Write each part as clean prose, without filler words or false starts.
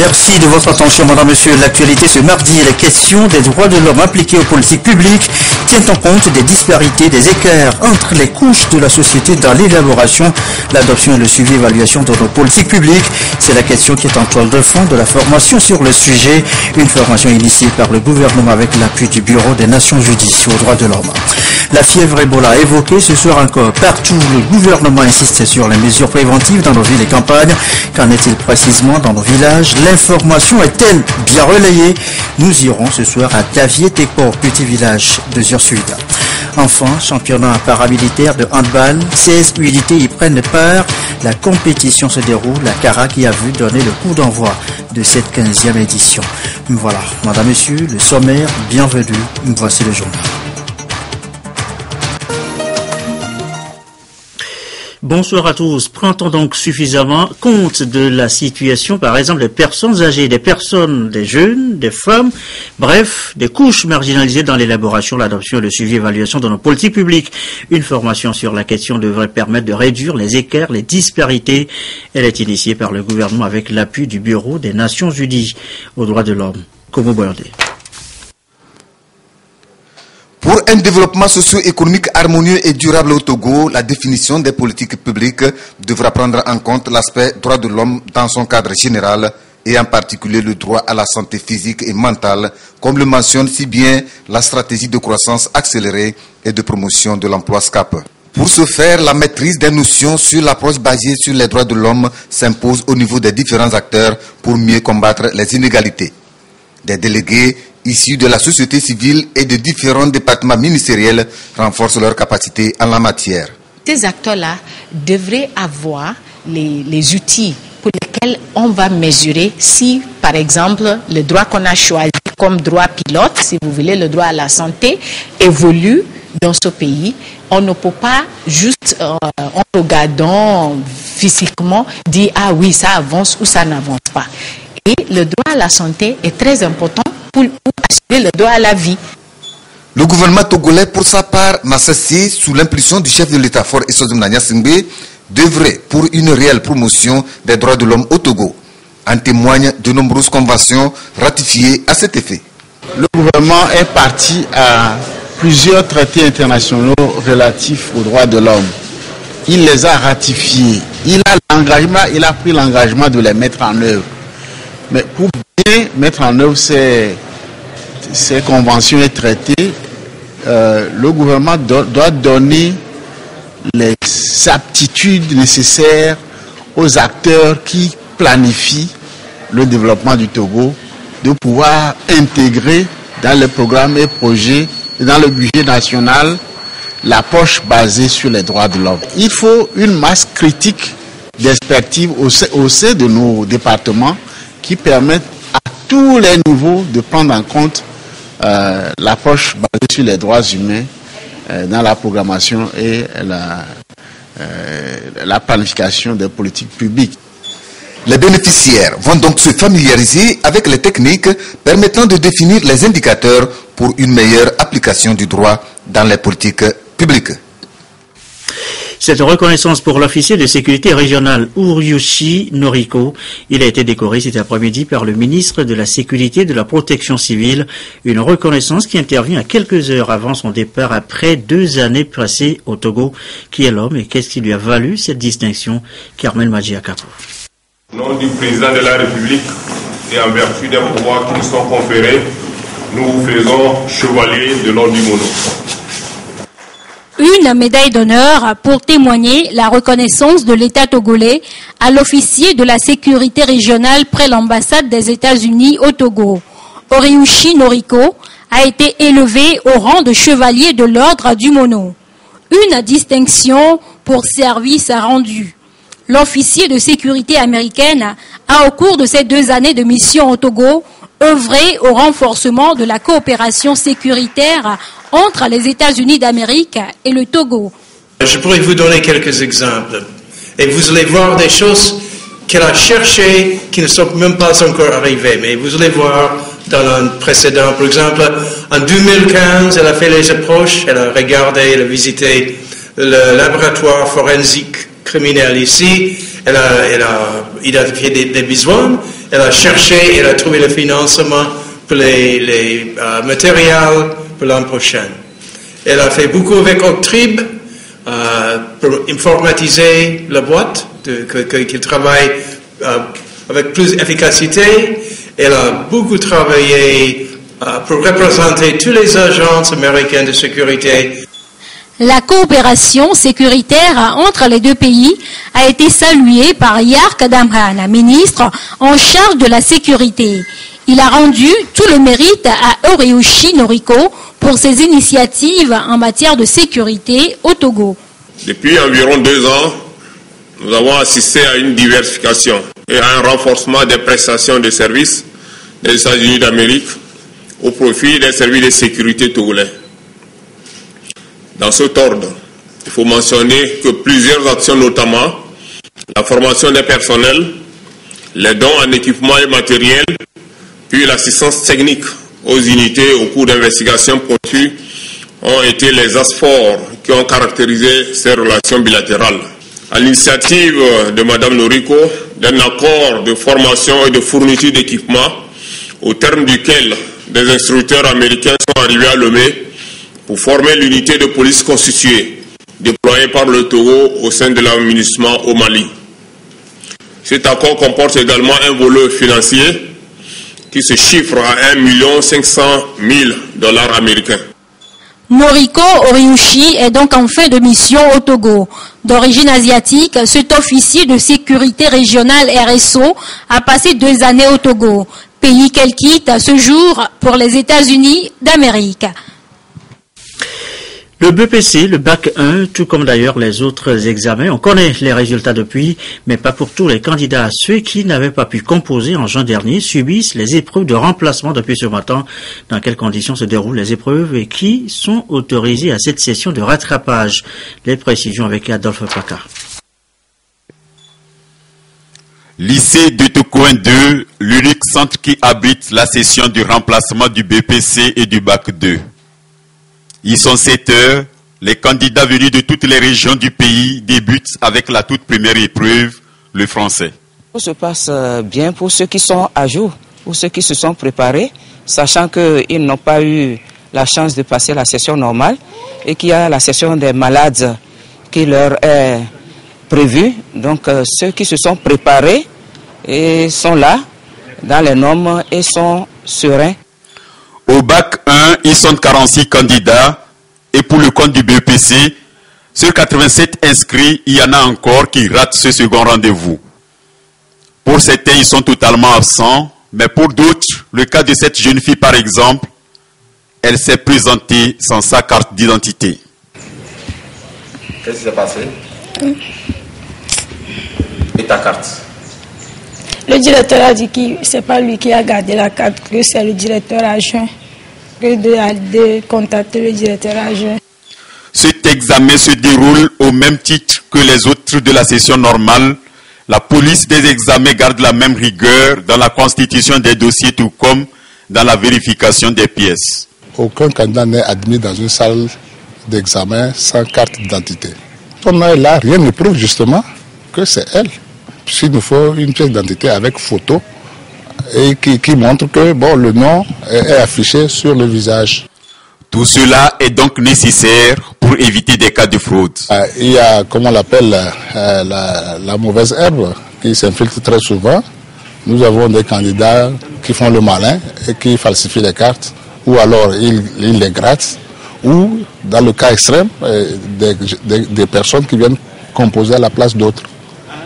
Merci de votre attention, madame, monsieur. L'actualité ce mardi, les questions des droits de l'homme appliquées aux politiques publiques tiennent en compte des disparités, des écarts entre les couches de la société dans l'élaboration, l'adoption et le suivi et l'évaluation de nos politiques publiques. C'est la question qui est en toile de fond de la formation sur le sujet, une formation initiée par le gouvernement avec l'appui du Bureau des Nations Unies aux droits de l'homme. La fièvre Ebola évoquée ce soir encore partout. Le gouvernement insiste sur les mesures préventives dans nos villes et campagnes. Qu'en est-il précisément dans nos villages? L'information est-elle bien relayée? Nous irons ce soir à Davier-Tekor, petit village de Zur-Sud. Enfin, championnat paramilitaire de handball, 16 unités y prennent part. La compétition se déroule à Kara qui a vu donner le coup d'envoi de cette 15e édition. Voilà, madame, monsieur, le sommaire, bienvenue, voici le journal. Bonsoir à tous. Prend-on donc suffisamment compte de la situation, par exemple, des personnes âgées, des jeunes, des femmes, bref, des couches marginalisées dans l'élaboration, l'adoption et le suivi et l'évaluation de nos politiques publiques? Une formation sur la question devrait permettre de réduire les écarts, les disparités. Elle est initiée par le gouvernement avec l'appui du Bureau des Nations Unies aux droits de l'homme. Komo Boyondé. Pour un développement socio-économique harmonieux et durable au Togo, la définition des politiques publiques devra prendre en compte l'aspect droit de l'homme dans son cadre général et en particulier le droit à la santé physique et mentale, comme le mentionne si bien la stratégie de croissance accélérée et de promotion de l'emploi SCAP. Pour ce faire, la maîtrise des notions sur l'approche basée sur les droits de l'homme s'impose au niveau des différents acteurs pour mieux combattre les inégalités. Des délégués issus de la société civile et de différents départements ministériels renforcent leurs capacités en la matière. Ces acteurs-là devraient avoir les outils pour lesquels on va mesurer si, par exemple, le droit qu'on a choisi comme droit pilote, si vous voulez, le droit à la santé, évolue dans ce pays. On ne peut pas juste, en regardant physiquement, dire « Ah oui, ça avance ou ça n'avance pas ». Et le droit à la santé est très important pour assurer le droit à la vie. Le gouvernement togolais, pour sa part, n'a cessé, sous l'impulsion du chef de l'État fort Essozum Nanyasingbe, d'œuvrer pour une réelle promotion des droits de l'homme au Togo. En témoignent de nombreuses conventions ratifiées à cet effet. Le gouvernement est parti à plusieurs traités internationaux relatifs aux droits de l'homme. Il les a ratifiés. Il a pris l'engagement de les mettre en œuvre. Mais pour bien mettre en œuvre ces conventions et traités, le gouvernement doit donner les aptitudes nécessaires aux acteurs qui planifient le développement du Togo, de pouvoir intégrer dans les programmes et projets et dans le budget national l'approche basée sur les droits de l'homme. Il faut une masse critique d'expertise au sein de nos départements qui permettent à tous les niveaux de prendre en compte l'approche basée sur les droits humains dans la programmation et la planification des politiques publiques. Les bénéficiaires vont donc se familiariser avec les techniques permettant de définir les indicateurs pour une meilleure application du droit dans les politiques publiques. Cette reconnaissance pour l'officier de sécurité régional Uryushi Noriko, il a été décoré cet après-midi par le ministre de la Sécurité et de la Protection civile, une reconnaissance qui intervient à quelques heures avant son départ après 2 années passées au Togo. Qui est l'homme et qu'est-ce qui lui a valu cette distinction? Carmel Madjiakapo. Au nom du président de la République et en vertu des pouvoirs qui nous sont conférés, nous vous faisons chevalier de l'ordre du Mono. Une médaille d'honneur pour témoigner la reconnaissance de l'État togolais à l'officier de la sécurité régionale près l'ambassade des États-Unis au Togo. Uryushi Noriko a été élevé au rang de chevalier de l'ordre du Mono. Une distinction pour service rendu. L'officier de sécurité américaine a, au cours de ces 2 années de mission au Togo, œuvré au renforcement de la coopération sécuritaire entre les États-Unis d'Amérique et le Togo. Je pourrais vous donner quelques exemples. Et vous allez voir des choses qu'elle a cherchées qui ne sont même pas encore arrivées. Mais vous allez voir dans un précédent, par exemple, en 2015, elle a fait les approches, elle a regardé, elle a visité le laboratoire forensique criminel ici, elle a identifié des besoins Elle a cherché, elle a trouvé le financement pour les matériels pour l'an prochain. Elle a fait beaucoup avec Octrib pour informatiser la boîte, qu'il travaille avec plus d'efficacité. Elle a beaucoup travaillé pour représenter toutes les agences américaines de sécurité. La coopération sécuritaire entre les deux pays a été saluée par Yark Damrana, ministre en charge de la sécurité. Il a rendu tout le mérite à Oreushi Noriko pour ses initiatives en matière de sécurité au Togo. Depuis environ 2 ans, nous avons assisté à une diversification et à un renforcement des prestations de services des États-Unis d'Amérique au profit des services de sécurité togolais. Dans cet ordre, il faut mentionner que plusieurs actions, notamment la formation des personnels, les dons en équipement et matériel, puis l'assistance technique aux unités au cours d'investigations pointues, ont été les axes forts qui ont caractérisé ces relations bilatérales. À l'initiative de Mme Noriko, d'un accord de formation et de fourniture d'équipement, au terme duquel des instructeurs américains sont arrivés à Lomé pour former l'unité de police constituée, déployée par le Togo au sein de l'administration au Mali. Cet accord comporte également un volet financier qui se chiffre à 1 500 000 $ américains. Noriko Oreushi est donc en fin de mission au Togo. D'origine asiatique, cet officier de sécurité régionale RSO a passé 2 années au Togo, pays qu'elle quitte à ce jour pour les États-Unis d'Amérique. Le BPC, le bac 1, tout comme d'ailleurs les autres examens, on connaît les résultats depuis, mais pas pour tous les candidats. Ceux qui n'avaient pas pu composer en juin dernier subissent les épreuves de remplacement depuis ce matin. Dans quelles conditions se déroulent les épreuves et qui sont autorisés à cette session de rattrapage? Les précisions avec Adolphe Paca. Lycée de Tokoin 2, l'unique centre qui abrite la session du remplacement du BPC et du bac 2. Ils sont 7 heures. Les candidats venus de toutes les régions du pays débutent avec la toute première épreuve, le français. Tout se passe bien pour ceux qui sont à jour, pour ceux qui se sont préparés, sachant qu'ils n'ont pas eu la chance de passer la session normale et qu'il y a la session des malades qui leur est prévue. Donc ceux qui se sont préparés et sont là, dans les normes et sont sereins. Au bac 1, ils sont 46 candidats et pour le compte du BPC, sur 87 inscrits, il y en a encore qui ratent ce second rendez-vous. Pour certains, ils sont totalement absents, mais pour d'autres, le cas de cette jeune fille par exemple, elle s'est présentée sans sa carte d'identité. Qu'est-ce qui s'est passé? Et ta carte? Le directeur a dit que ce n'est pas lui qui a gardé la carte, que c'est le directeur adjoint. Que de contacter le directeur adjoint. Cet examen se déroule au même titre que les autres de la session normale. La police des examens garde la même rigueur dans la constitution des dossiers tout comme dans la vérification des pièces. Aucun candidat n'est admis dans une salle d'examen sans carte d'identité. On est là, rien ne prouve justement que c'est elle. S'il nous faut une pièce d'identité avec photo et qui montre que bon, le nom est affiché sur le visage. Tout cela est donc nécessaire pour éviter des cas de fraude. Il y a, comme on l'appelle, la mauvaise herbe qui s'infiltre très souvent. Nous avons des candidats qui font le malin et qui falsifient les cartes, ou alors ils les grattent, ou dans le cas extrême, des personnes qui viennent composer à la place d'autres.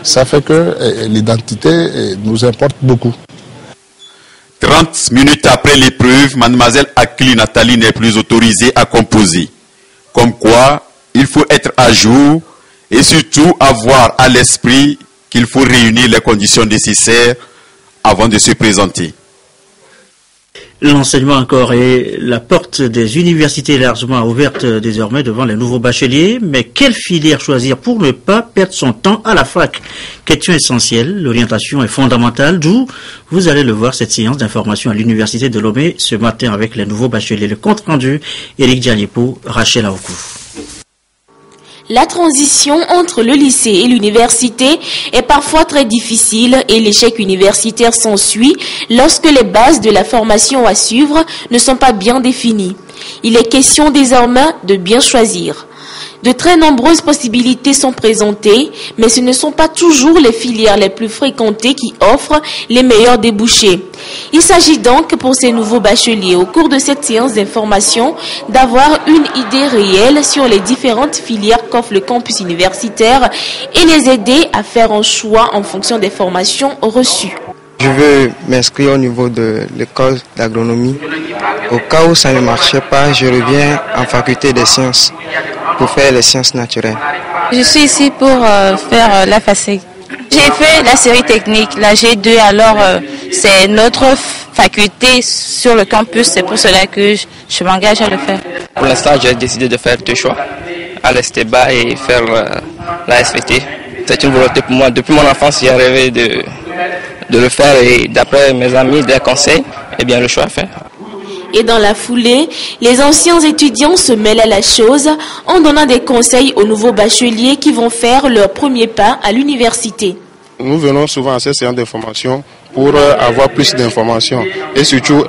Ça fait que l'identité nous importe beaucoup. 30 minutes après l'épreuve, mademoiselle Akili Nathalie n'est plus autorisée à composer. Comme quoi, il faut être à jour et surtout avoir à l'esprit qu'il faut réunir les conditions nécessaires avant de se présenter. L'enseignement encore est la porte des universités largement ouverte désormais devant les nouveaux bacheliers. Mais quelle filière choisir pour ne pas perdre son temps à la fac? Question essentielle, l'orientation est fondamentale, d'où vous allez le voir cette séance d'information à l'université de Lomé ce matin avec les nouveaux bacheliers. Le compte rendu, Éric Dianipo, Rachel Aokou. La transition entre le lycée et l'université est parfois très difficile et l'échec universitaire s'ensuit lorsque les bases de la formation à suivre ne sont pas bien définies. Il est question désormais de bien choisir. De très nombreuses possibilités sont présentées, mais ce ne sont pas toujours les filières les plus fréquentées qui offrent les meilleurs débouchés. Il s'agit donc pour ces nouveaux bacheliers, au cours de cette séance d'information, d'avoir une idée réelle sur les différentes filières qu'offre le campus universitaire et les aider à faire un choix en fonction des formations reçues. Je veux m'inscrire au niveau de l'école d'agronomie. Au cas où ça ne marchait pas, je reviens en faculté des sciences pour faire les sciences naturelles. Je suis ici pour faire la FACEG. J'ai fait la série technique, la G2, alors c'est notre faculté sur le campus, c'est pour cela que je m'engage à le faire. Pour l'instant, j'ai décidé de faire deux choix, à l'ESTEBA et faire la SVT. C'est une volonté pour moi. Depuis mon enfance, j'ai rêvé de le faire et d'après mes amis, des conseils, eh bien le choix est fait. Et dans la foulée, les anciens étudiants se mêlent à la chose en donnant des conseils aux nouveaux bacheliers qui vont faire leur premier pas à l'université. Nous venons souvent à ces séances d'information pour avoir plus d'informations et surtout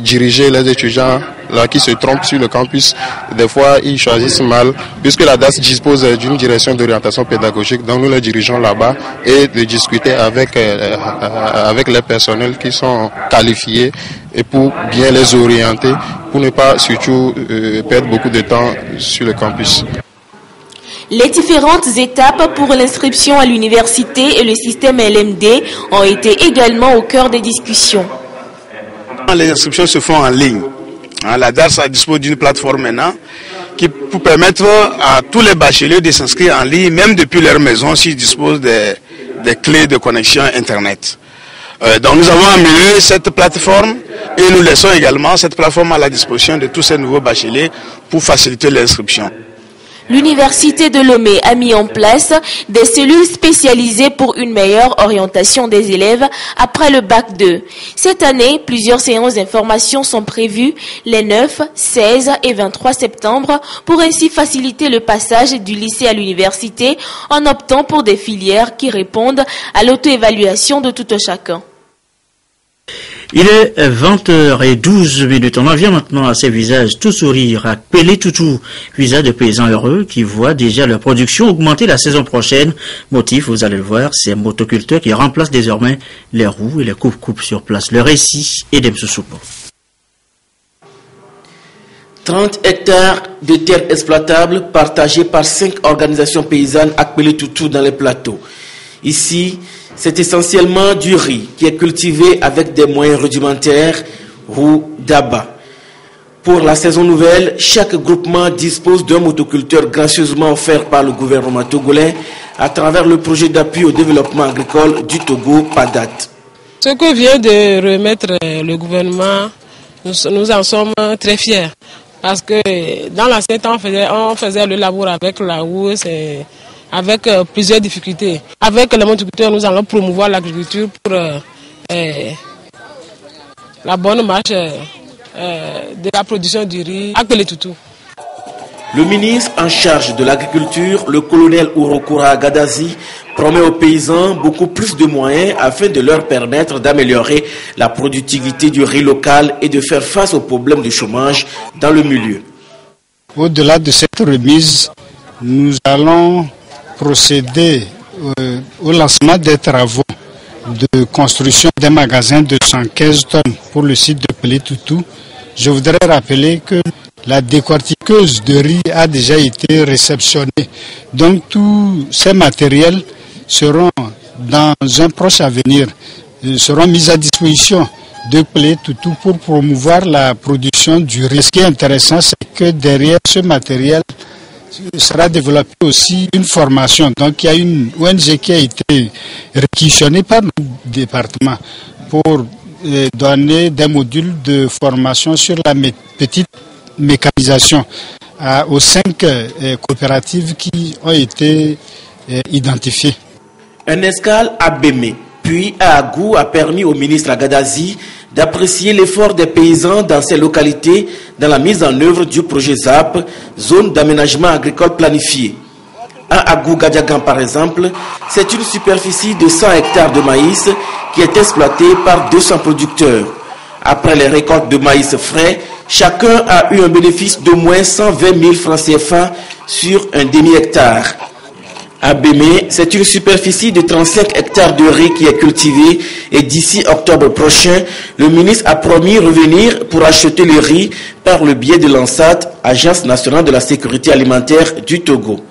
diriger les étudiants là, qui se trompent sur le campus. Des fois, ils choisissent mal, puisque la DAS dispose d'une direction d'orientation pédagogique, donc nous les dirigeons là-bas et de discuter avec les personnels qui sont qualifiés et pour bien les orienter, pour ne pas surtout perdre beaucoup de temps sur le campus. Les différentes étapes pour l'inscription à l'université et le système LMD ont été également au cœur des discussions. Les inscriptions se font en ligne. La DARS dispose d'une plateforme maintenant qui peut permettre à tous les bacheliers de s'inscrire en ligne, même depuis leur maison, s'ils disposent des clés de connexion Internet. Donc nous avons amené cette plateforme et nous laissons également cette plateforme à la disposition de tous ces nouveaux bacheliers pour faciliter l'inscription. L'Université de Lomé a mis en place des cellules spécialisées pour une meilleure orientation des élèves après le Bac 2. Cette année, plusieurs séances d'information sont prévues les 9, 16 et 23 septembre pour ainsi faciliter le passage du lycée à l'université en optant pour des filières qui répondent à l'auto-évaluation de tout un chacun. Il est 20h12. On en vient maintenant à ces visages tout sourire, à Pelé Toutou, visage de paysans heureux qui voient déjà leur production augmenter la saison prochaine. Motif, vous allez le voir, c'est un motoculteur qui remplace désormais les roues et les coupes sur place. Le récit est d'Emsoussoupo. 30 hectares de terres exploitables partagées par 5 organisations paysannes à Pelé Toutou dans les plateaux. Ici, c'est essentiellement du riz qui est cultivé avec des moyens rudimentaires ou d'abat. Pour la saison nouvelle, chaque groupement dispose d'un motoculteur gracieusement offert par le gouvernement togolais à travers le projet d'appui au développement agricole du Togo, PADAT. Ce que vient de remettre le gouvernement, nous en sommes très fiers. Parce que dans l'ancien temps, on faisait le labour avec la roue, avec plusieurs difficultés. Avec les motoculteurs, nous allons promouvoir l'agriculture pour la bonne marche de la production du riz à Pelé Toutou. Le ministre en charge de l'agriculture, le colonel Urokura Gadazi, promet aux paysans beaucoup plus de moyens afin de leur permettre d'améliorer la productivité du riz local et de faire face aux problèmes de chômage dans le milieu. Au-delà de cette remise, nous allons procéder au lancement des travaux de construction des magasins de 115 tonnes pour le site de Pelé Toutou. Je voudrais rappeler que la décortiqueuse de riz a déjà été réceptionnée. Donc tous ces matériels seront dans un proche avenir, seront mis à disposition de Pelé Toutou pour promouvoir la production du riz. Ce qui est intéressant, c'est que derrière ce matériel sera développée aussi une formation. Donc il y a une ONG qui a été réquisitionnée par le département pour donner des modules de formation sur la petite mécanisation aux 5 coopératives qui ont été identifiées. Un escale à Bémé, puis à Agou a permis au ministre Agadazi d'apprécier l'effort des paysans dans ces localités dans la mise en œuvre du projet ZAP, zone d'aménagement agricole planifié. À Agou-Gadiagan par exemple, c'est une superficie de 100 hectares de maïs qui est exploitée par 200 producteurs. Après les récoltes de maïs frais, chacun a eu un bénéfice d'au moins 120 000 francs CFA sur un demi-hectare. À Bémé, c'est une superficie de 35 hectares de riz qui est cultivée et d'ici octobre prochain, le ministre a promis revenir pour acheter le riz par le biais de l'ANSAT, Agence nationale de la sécurité alimentaire du Togo.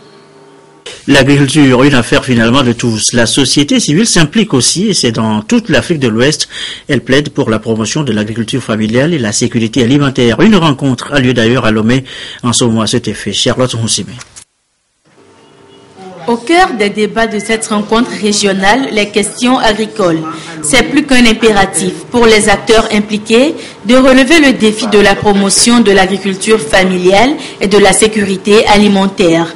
L'agriculture, une affaire finalement de tous. La société civile s'implique aussi, et c'est dans toute l'Afrique de l'Ouest. Elle plaide pour la promotion de l'agriculture familiale et la sécurité alimentaire. Une rencontre a lieu d'ailleurs à Lomé en ce mois à cet effet. Charlotte Moussime. Au cœur des débats de cette rencontre régionale, les questions agricoles. C'est plus qu'un impératif pour les acteurs impliqués de relever le défi de la promotion de l'agriculture familiale et de la sécurité alimentaire.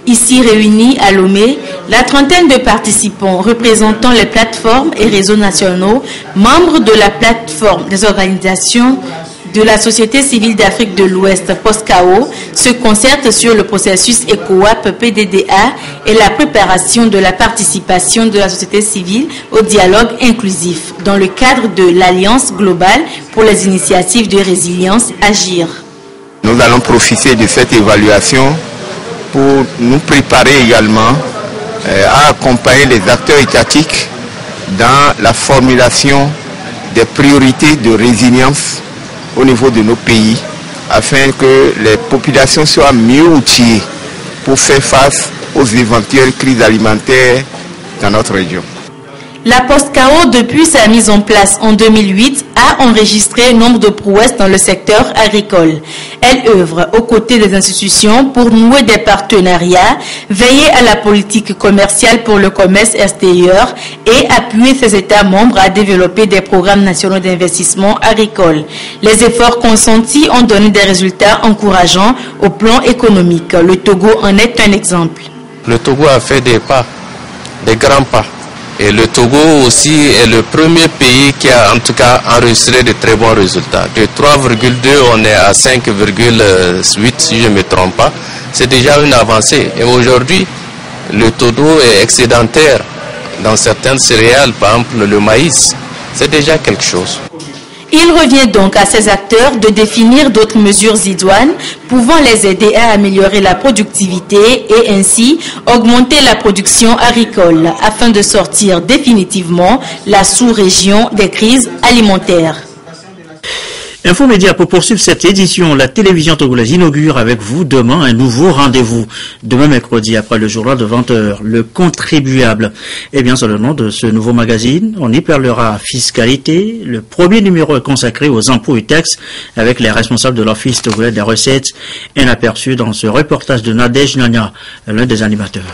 Ici réunis à Lomé, la trentaine de participants représentant les plateformes et réseaux nationaux, membres de la plateforme des organisations de la Société civile d'Afrique de l'Ouest, POSCAO, se concertent sur le processus ECOWAP-PDDA et la préparation de la participation de la société civile au dialogue inclusif dans le cadre de l'Alliance globale pour les initiatives de résilience AGIR. Nous allons profiter de cette évaluation pour nous préparer également à accompagner les acteurs étatiques dans la formulation des priorités de résilience au niveau de nos pays, afin que les populations soient mieux outillées pour faire face aux éventuelles crises alimentaires dans notre région. La POSCAO, depuis sa mise en place en 2008, a enregistré nombre de prouesses dans le secteur agricole. Elle œuvre aux côtés des institutions pour nouer des partenariats, veiller à la politique commerciale pour le commerce extérieur et appuyer ses États membres à développer des programmes nationaux d'investissement agricole. Les efforts consentis ont donné des résultats encourageants au plan économique. Le Togo en est un exemple. Le Togo a fait des pas, des grands pas. Et le Togo aussi est le premier pays qui a en tout cas enregistré de très bons résultats. De 3,2, on est à 5,8 si je ne me trompe pas. C'est déjà une avancée. Et aujourd'hui, le Togo est excédentaire dans certaines céréales, par exemple le maïs. C'est déjà quelque chose. Il revient donc à ces acteurs de définir d'autres mesures idoines pouvant les aider à améliorer la productivité et ainsi augmenter la production agricole afin de sortir définitivement la sous-région des crises alimentaires. Infomédia, pour poursuivre cette édition, la télévision togolaise inaugure avec vous demain un nouveau rendez-vous. Demain mercredi, après le journal de 20h, le contribuable. Eh bien, c'est le nom de ce nouveau magazine. On y parlera fiscalité. Le premier numéro est consacré aux impôts et taxes avec les responsables de l'Office togolais des recettes. Un aperçu dans ce reportage de Nadège Nania, l'un des animateurs.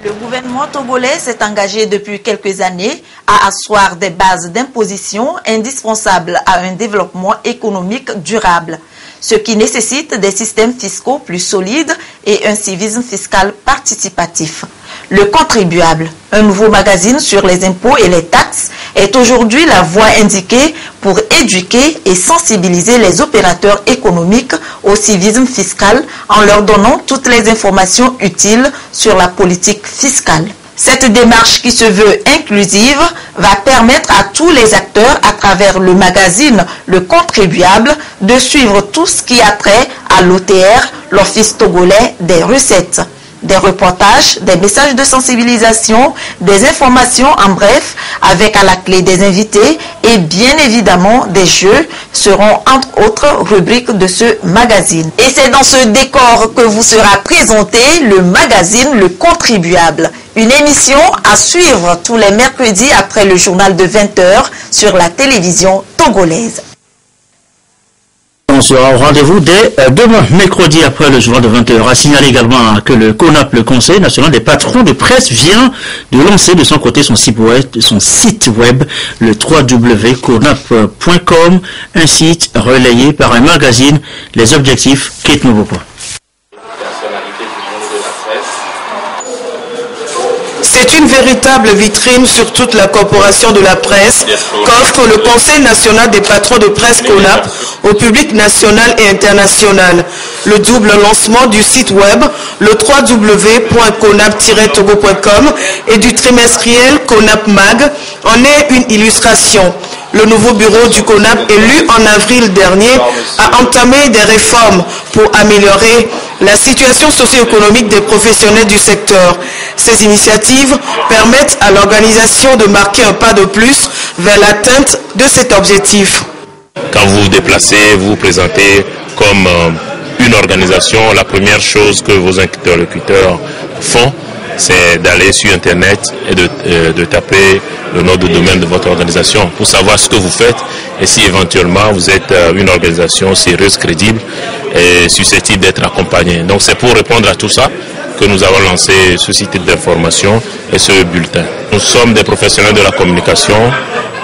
Le gouvernement togolais s'est engagé depuis quelques années à asseoir des bases d'imposition indispensables à un développement économique durable, ce qui nécessite des systèmes fiscaux plus solides et un civisme fiscal participatif. Le contribuable, un nouveau magazine sur les impôts et les taxes, est aujourd'hui la voie indiquée pour éduquer et sensibiliser les opérateurs économiques au civisme fiscal en leur donnant toutes les informations utiles sur la politique fiscale. Cette démarche qui se veut inclusive va permettre à tous les acteurs à travers le magazine Le Contribuable de suivre tout ce qui a trait à l'OTR, l'Office togolais des recettes. Des reportages, des messages de sensibilisation, des informations en bref, avec à la clé des invités et bien évidemment des jeux seront entre autres rubriques de ce magazine. Et c'est dans ce décor que vous sera présenté le magazine Le Contribuable, une émission à suivre tous les mercredis après le journal de 20h sur la télévision togolaise. On sera au rendez-vous dès demain, mercredi, après le journal de 20h. À signaler également que le CONAP, le Conseil national des patrons de presse, vient de lancer de son côté son site web, le www.conap.com, un site relayé par un magazine. Les objectifs, Kate Mobopo. C'est une véritable vitrine sur toute la corporation de la presse qu'offre le Conseil national des patrons de presse CONAP au public national et international. Le double lancement du site web, le www.conap-togo.com et du trimestriel CONAP Mag en est une illustration. Le nouveau bureau du CONAP, élu en avril dernier, a entamé des réformes pour améliorer la situation socio-économique des professionnels du secteur. Ces initiatives permettent à l'organisation de marquer un pas de plus vers l'atteinte de cet objectif. Quand vous vous déplacez, vous vous présentez comme une organisation, la première chose que vos interlocuteurs font, c'est d'aller sur Internet et de taper le nom de domaine de votre organisation pour savoir ce que vous faites et si éventuellement vous êtes une organisation sérieuse, crédible et susceptible d'être accompagnée. Donc c'est pour répondre à tout ça que nous avons lancé ce site d'information et ce bulletin. Nous sommes des professionnels de la communication,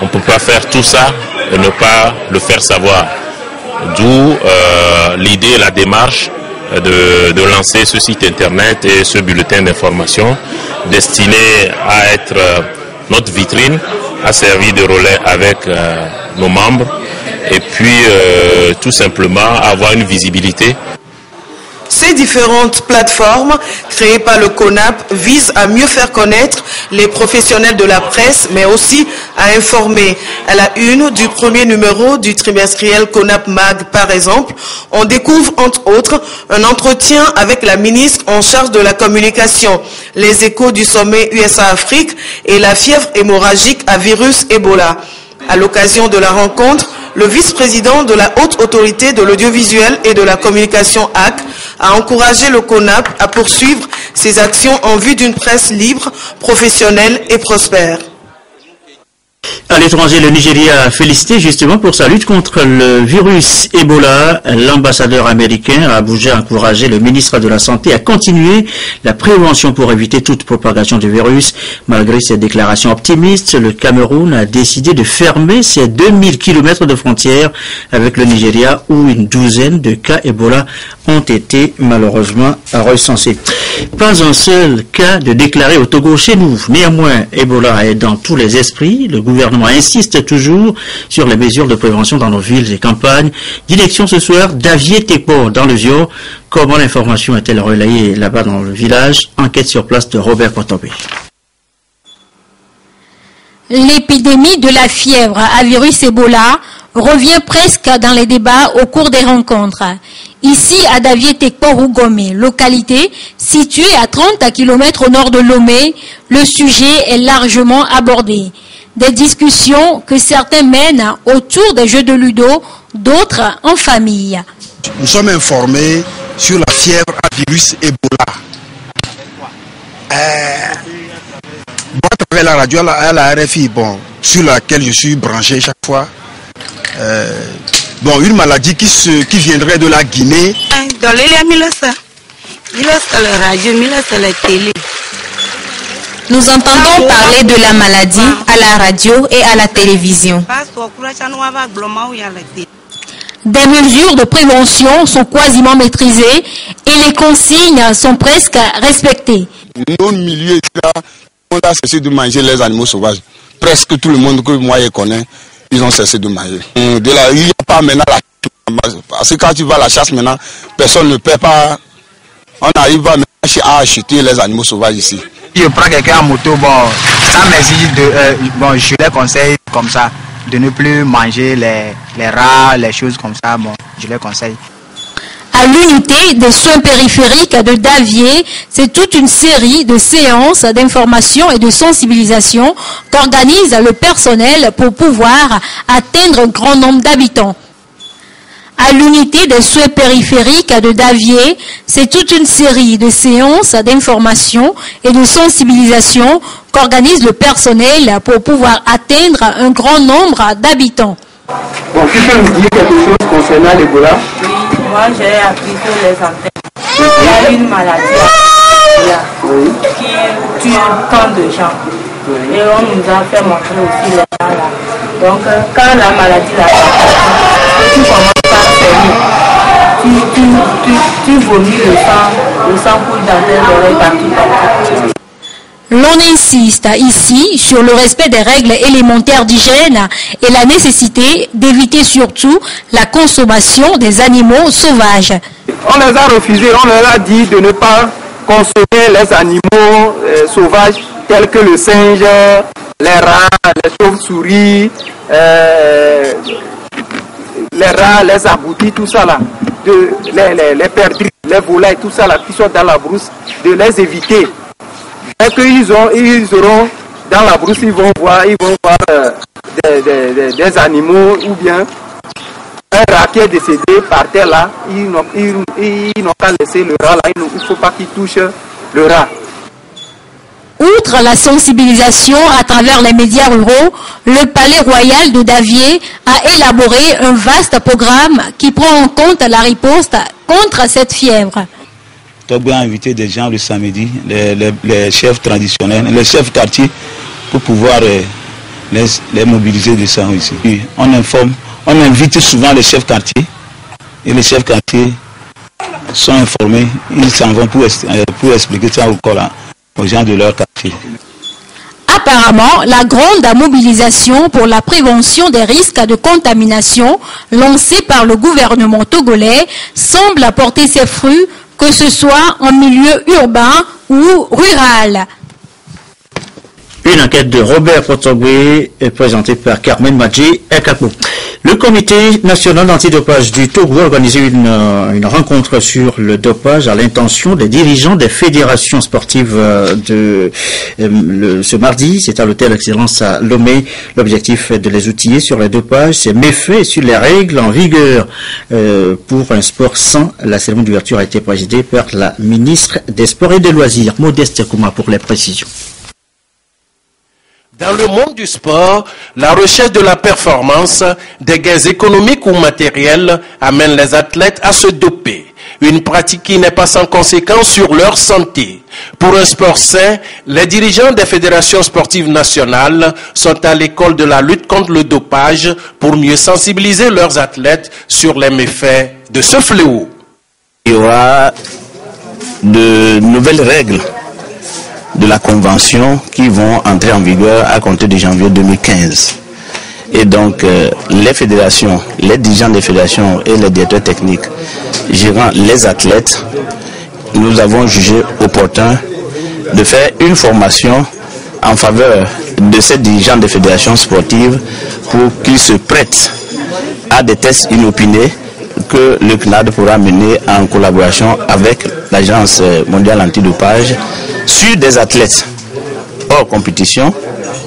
on ne peut pas faire tout ça et ne pas le faire savoir. D'où l'idée, la démarche de lancer ce site internet et ce bulletin d'information destiné à être notre vitrine, à servir de relais avec nos membres et puis tout simplement avoir une visibilité. Ces différentes plateformes créées par le CONAP visent à mieux faire connaître les professionnels de la presse, mais aussi à informer. À la une du premier numéro du trimestriel CONAP Mag, par exemple, on découvre entre autres un entretien avec la ministre en charge de la communication, les échos du sommet USA-Afrique et la fièvre hémorragique à virus Ebola. À l'occasion de la rencontre, le vice-président de la Haute Autorité de l'Audiovisuel et de la Communication AC a encouragé le CONAP à poursuivre ses actions en vue d'une presse libre, professionnelle et prospère. À l'étranger, le Nigeria a félicité justement pour sa lutte contre le virus Ebola. L'ambassadeur américain à Abuja a encouragé le ministre de la Santé à continuer la prévention pour éviter toute propagation du virus. Malgré ces déclarations optimistes, le Cameroun a décidé de fermer ses 2000 km de frontières avec le Nigeria où une douzaine de cas Ebola ont été malheureusement recensés. Pas un seul cas de déclaré au Togo chez nous. Néanmoins, Ebola est dans tous les esprits. Le gouvernement insiste toujours sur les mesures de prévention dans nos villes et campagnes. Direction ce soir d'Avier Tepo dans le Vieux. Comment l'information est-elle relayée là-bas dans le village? Enquête sur place de Robert Potobé. L'épidémie de la fièvre à virus Ebola revient presque dans les débats au cours des rencontres. Ici, à Davié-Tekpo-Rougomé, localité située à 30 km au nord de Lomé, le sujet est largement abordé. Des discussions que certains mènent autour des jeux de ludo, d'autres en famille. Nous sommes informés sur la fièvre à virus Ebola. À travers la radio, à la RFI, sur laquelle je suis branché chaque fois. Une maladie qui viendrait de la Guinée. Nous entendons parler de la maladie à la radio et à la télévision. Des mesures de prévention sont quasiment maîtrisées et les consignes sont presque respectées. Nos milieux, on a cessé de manger les animaux sauvages. Presque tout le monde que moi je connais, ils ont cessé de manger. Il n'y a pas maintenant la chasse. Parce que quand tu vas à la chasse maintenant, personne ne paie pas. On arrive à acheter les animaux sauvages ici. Je prends quelqu'un en moto, sans merci, je les conseille comme ça, de ne plus manger les rats, les choses comme ça, je les conseille. À l'unité des soins périphériques de Davié, c'est toute une série de séances d'information et de sensibilisation qu'organise le personnel pour pouvoir atteindre un grand nombre d'habitants. À l'unité des soins périphériques de Davié, c'est toute une série de séances d'information et de sensibilisation qu'organise le personnel pour pouvoir atteindre un grand nombre d'habitants. Bon, tu peux nous dire quelque chose concernant l'Ebola? Moi, j'ai appris sur les antennes. Il y a une maladie qui tue tant de gens. Et on nous a fait montrer aussi les gens là. Donc, quand la maladie là, tu commences par saigner. tu vomis le sang coule dans tes oreilles partout. L'on insiste ici sur le respect des règles élémentaires d'hygiène et la nécessité d'éviter surtout la consommation des animaux sauvages. On les a refusés, on leur a dit de ne pas consommer les animaux sauvages tels que le singe, les rats, les chauves-souris, les rats, les aboutis, tout ça là, les perdrix, les volailles, tout ça là qui sont dans la brousse, de les éviter. Et qu'ils auront dans la brousse, ils vont voir des animaux ou bien un rat qui est décédé par terre là, ils n'ont qu'à laisser le rat là, il ne faut pas qu'ils touchent le rat. Outre la sensibilisation à travers les médias ruraux, le Palais Royal de Davier a élaboré un vaste programme qui prend en compte la riposte contre cette fièvre. Togo a invité des gens le samedi, les chefs traditionnels, les chefs quartiers, pour pouvoir les mobiliser de ça ici. Et on invite souvent les chefs quartiers, et les chefs quartiers sont informés, ils s'en vont pour expliquer ça aux gens de leur quartier. Apparemment, la grande mobilisation pour la prévention des risques de contamination lancée par le gouvernement togolais semble apporter ses fruits, que ce soit en milieu urbain ou rural. Une enquête de Robert Potogwe est présentée par Carmen Madji Ekapo. Le comité national d'antidopage du Togo a organisé une rencontre sur le dopage à l'intention des dirigeants des fédérations sportives ce mardi. C'est à l'hôtel Excellence à Lomé. L'objectif est de les outiller sur les dopages, ses méfaits et sur les règles en vigueur pour un sport sain. La cérémonie d'ouverture a été présidée par la ministre des Sports et des Loisirs, Modeste Kouma, pour les précisions. Dans le monde du sport, la recherche de la performance, des gains économiques ou matériels amène les athlètes à se doper. Une pratique qui n'est pas sans conséquence sur leur santé. Pour un sport sain, les dirigeants des fédérations sportives nationales sont à l'école de la lutte contre le dopage pour mieux sensibiliser leurs athlètes sur les méfaits de ce fléau. Il y aura de nouvelles règles de la convention qui vont entrer en vigueur à compter de janvier 2015. Et donc, les fédérations, les dirigeants des fédérations et les directeurs techniques gérant les athlètes, nous avons jugé opportun de faire une formation en faveur de ces dirigeants des fédérations sportives pour qu'ils se prêtent à des tests inopinés que le CNAD pourra mener en collaboration avec l'Agence mondiale antidopage sur des athlètes hors compétition,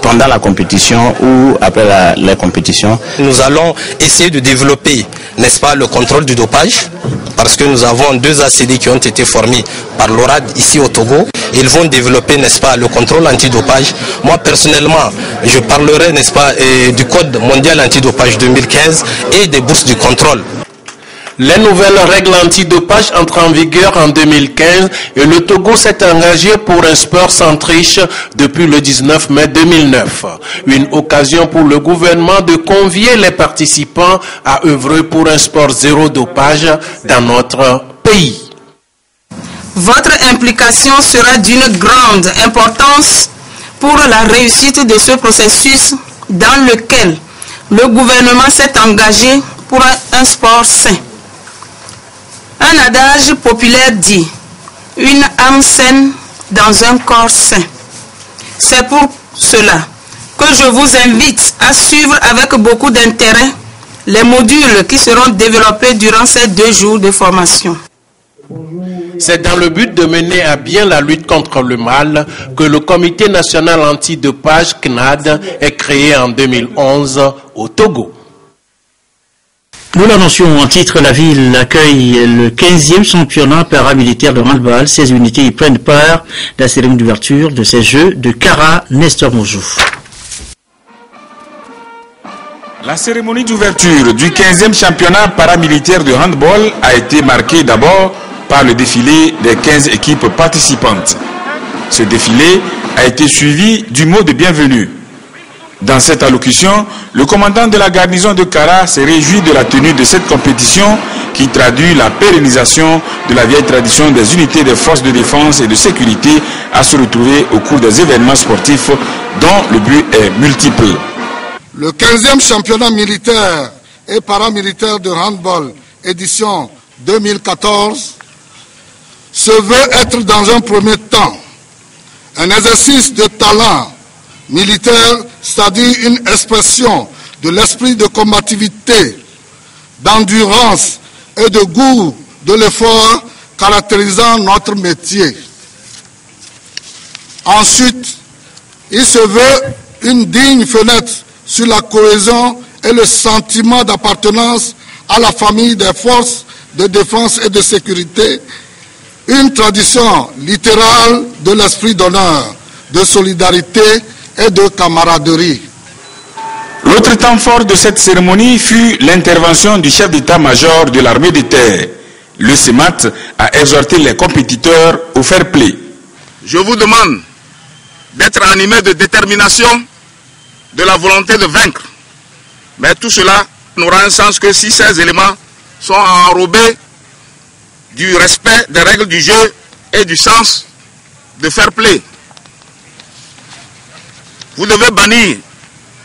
pendant la compétition ou après la compétition. Nous allons essayer de développer, n'est-ce pas, le contrôle du dopage, parce que nous avons 2 ACD qui ont été formés par l'ORAD ici au Togo. Ils vont développer, n'est-ce pas, le contrôle antidopage. Moi, personnellement, je parlerai, n'est-ce pas, du Code mondial antidopage 2015 et des bourses du contrôle. Les nouvelles règles antidopage entrent en vigueur en 2015 et le Togo s'est engagé pour un sport sans triche depuis le 19 mai 2009. Une occasion pour le gouvernement de convier les participants à œuvrer pour un sport zéro dopage dans notre pays. Votre implication sera d'une grande importance pour la réussite de ce processus dans lequel le gouvernement s'est engagé pour un sport sain. Un adage populaire dit « Une âme saine dans un corps sain ». C'est pour cela que je vous invite à suivre avec beaucoup d'intérêt les modules qui seront développés durant ces 2 jours de formation. C'est dans le but de mener à bien la lutte contre le mal que le Comité national antidopage CNAD est créé en 2011 au Togo. Nous l'annoncions en titre, la ville accueille le 15e championnat paramilitaire de handball. 16 unités y prennent part à la cérémonie d'ouverture de ces Jeux de Kara, Nestor Moujou. La cérémonie d'ouverture du 15e championnat paramilitaire de handball a été marquée d'abord par le défilé des 15 équipes participantes. Ce défilé a été suivi du mot de bienvenue. Dans cette allocution, le commandant de la garnison de Kara s'est réjoui de la tenue de cette compétition qui traduit la pérennisation de la vieille tradition des unités des forces de défense et de sécurité à se retrouver au cours des événements sportifs dont le but est multiple. Le 15e championnat militaire et paramilitaire de handball édition 2014 se veut être dans un premier temps un exercice de talent militaire, c'est-à-dire une expression de l'esprit de combativité, d'endurance et de goût de l'effort caractérisant notre métier. Ensuite, il se veut une digne fenêtre sur la cohésion et le sentiment d'appartenance à la famille des forces de défense et de sécurité, une tradition littérale de l'esprit d'honneur, de solidarité et de camaraderie. L'autre temps fort de cette cérémonie fut l'intervention du chef d'état-major de l'armée de terre. Le CEMAT a exhorté les compétiteurs au fair play. Je vous demande d'être animés de détermination, de la volonté de vaincre. Mais tout cela n'aura un sens que si ces éléments sont enrobés du respect des règles du jeu et du sens de fair play. Vous devez bannir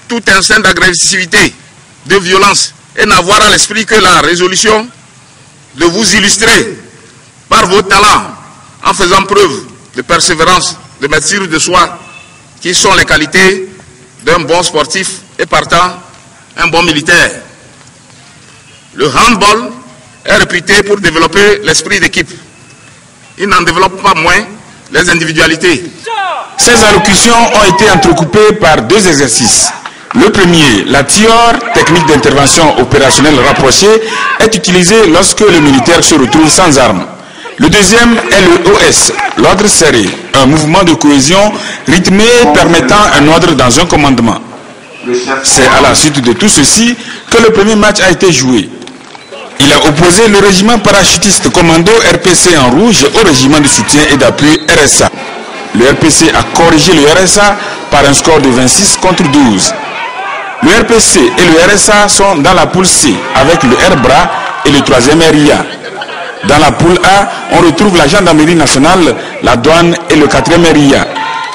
tout instinct d'agressivité, de violence et n'avoir à l'esprit que la résolution de vous illustrer par vos talents en faisant preuve de persévérance, de maîtrise de soi, qui sont les qualités d'un bon sportif et partant un bon militaire. Le handball est réputé pour développer l'esprit d'équipe. Il n'en développe pas moins les individualités. Ces allocutions ont été entrecoupées par deux exercices. Le premier, la TIOR, technique d'intervention opérationnelle rapprochée, est utilisée lorsque le militaire se retrouve sans armes. Le deuxième est le OS, l'ordre serré, un mouvement de cohésion rythmé permettant un ordre dans un commandement. C'est à la suite de tout ceci que le premier match a été joué. Il a opposé le régiment parachutiste commando RPC en rouge au régiment de soutien et d'appui RSA. Le RPC a corrigé le RSA par un score de 26 contre 12. Le RPC et le RSA sont dans la poule C avec le RBRA et le 3e RIA. Dans la poule A, on retrouve la gendarmerie nationale, la douane et le 4e RIA.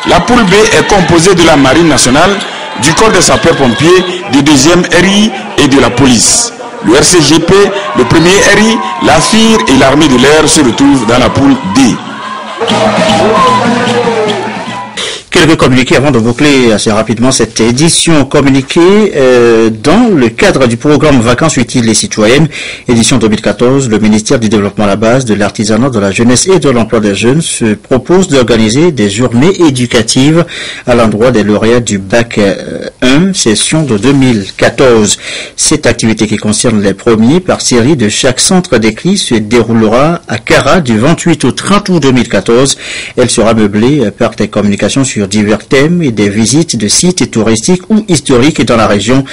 La poule B est composée de la marine nationale, du corps des sapeurs-pompiers, du 2e RI et de la police. Le RCGP, le 1er RI, la FIR et l'armée de l'air se retrouvent dans la poule D. Quelques communiqués avant de boucler assez rapidement cette édition. Communiqué dans le cadre du programme Vacances utiles et citoyennes, édition 2014, le ministère du Développement à la base, de l'artisanat, de la jeunesse et de l'emploi des jeunes se propose d'organiser des journées éducatives à l'endroit des lauréats du Bac 1, session de 2014. Cette activité qui concerne les premiers par série de chaque centre d'écrit se déroulera à Kara du 28 au 30 août 2014. Elle sera meublée par des communications sur divers thèmes et des visites de sites touristiques ou historiques dans la région.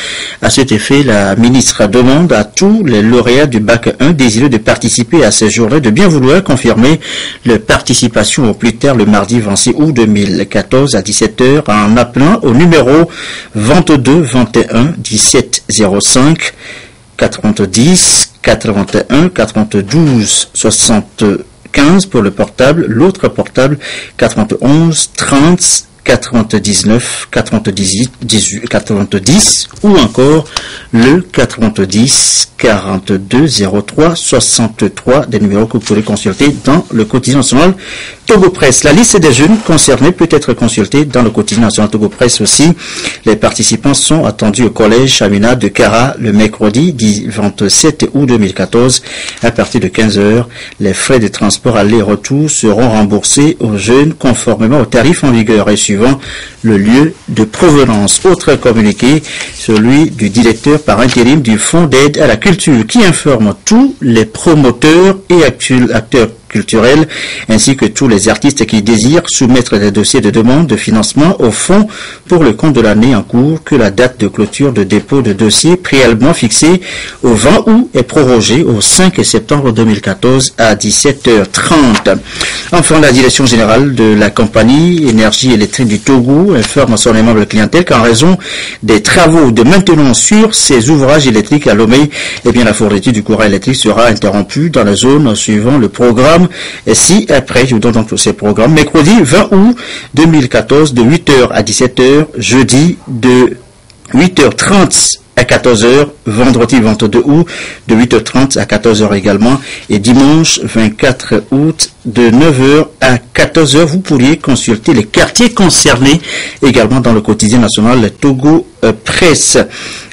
À cet effet, la ministre demande à tous les lauréats du Bac 1 désireux de participer à ces journées de bien vouloir confirmer leur participation au plus tard le mardi 26 août 2014 à 17h en appelant au numéro 22 21 17 05 90 81 92 75 pour le portable, l'autre portable 91 30 99 98 18 90 ou encore le 90 42 03 63, des numéros que vous pourrez consulter dans le quotidien national Togo Presse. La liste des jeunes concernés peut être consultée dans le quotidien national Togo Presse aussi. Les participants sont attendus au collège Chamina de Kara le mercredi 27 août 2014 à partir de 15h. Les frais de transport aller-retour seront remboursés aux jeunes conformément aux tarifs en vigueur et suivant le lieu de provenance. Autre communiqué, celui du directeur par intérim du Fonds d'aide à la culture qui informe tous les promoteurs et acteurs culturel, ainsi que tous les artistes qui désirent soumettre des dossiers de demande de financement au fonds pour le compte de l'année en cours, que la date de clôture de dépôt de dossier préalablement fixée au 20 août est prorogée au 5 septembre 2014 à 17h30. Enfin, la direction générale de la compagnie Énergie électrique du Togo informe son aimable clientèle qu'en raison des travaux de maintenance sur ces ouvrages électriques à Lomé, la fourniture du courant électrique sera interrompue dans la zone suivant le programme. Et si après, je vous donne donc tous ces programmes, mercredi 20 août 2014 de 8h à 17h, jeudi de 8h30 à 14h, vendredi 22 août de 8h30 à 14h également, et dimanche 24 août de 9h à 14h. Vous pourriez consulter les quartiers concernés également dans le quotidien national Togo Presse.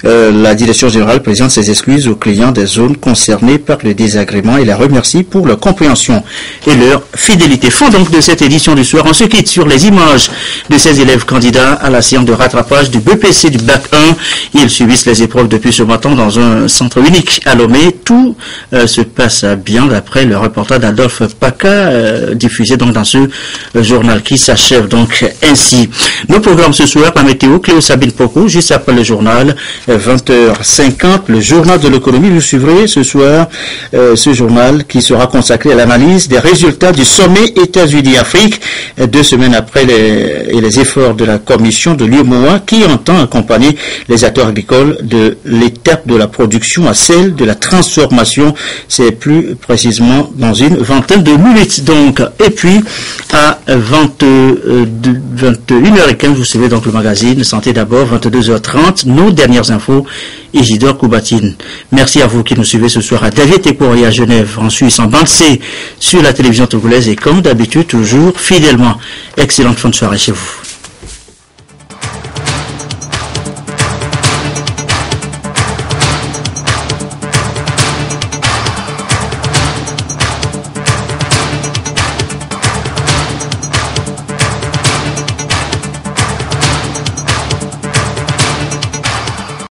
La direction générale présente ses excuses aux clients des zones concernées par le désagrément et la remercie pour leur compréhension et leur fidélité. Fin donc de cette édition du soir. On se quitte sur les images de ces élèves candidats à la séance de rattrapage du BPC du Bac 1. Ils subissent les épreuves depuis ce matin dans un centre unique à Lomé. Tout se passe bien d'après le reportage d'Adolphe Paca, diffusé donc dans ce journal qui s'achève donc ainsi. Nos programmes ce soir, la météo, Cléo Sabine Poko, juste après le journal, 20h50, le journal de l'économie. Vous suivrez ce soir ce journal qui sera consacré à l'analyse des résultats du sommet États-Unis-Afrique, 2 semaines après les efforts de la commission de l'UEMOA qui entend accompagner les acteurs agricoles de l'étape de la production à celle de la transformation. C'est plus précisément dans une vingtaine de minutes. Donc, et puis à 21h15, vous suivez donc le magazine Santé d'abord, 22h30, nos dernières infos, Isidore Koubatine. Merci à vous qui nous suivez ce soir à David Tekori à Genève, en Suisse, en bande C, sur la télévision togolaise et comme d'habitude, toujours fidèlement. Excellente fin de soirée chez vous.